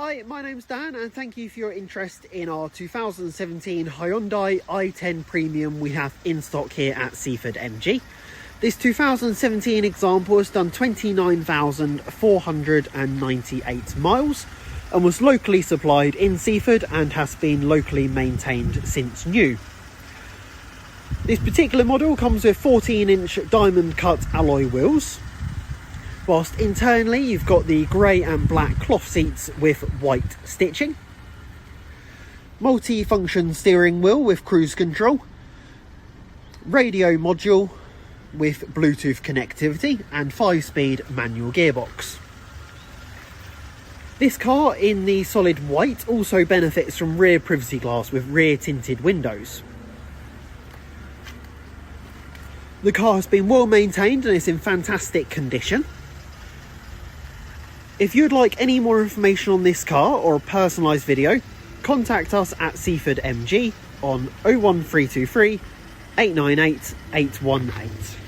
Hi, my name's Dan and thank you for your interest in our 2017 Hyundai i10 Premium we have in stock here at Seaford MG. This 2017 example has done 29,498 miles and was locally supplied in Seaford and has been locally maintained since new. This particular model comes with 14-inch diamond cut alloy wheels, whilst internally you've got the grey and black cloth seats with white stitching, multi-function steering wheel with cruise control, radio module with Bluetooth connectivity and 5-speed manual gearbox. This car in the solid white also benefits from rear privacy glass with rear tinted windows. The car has been well maintained and is in fantastic condition. If you'd like any more information on this car or a personalised video, contact us at Seaford MG on 01323 898 818.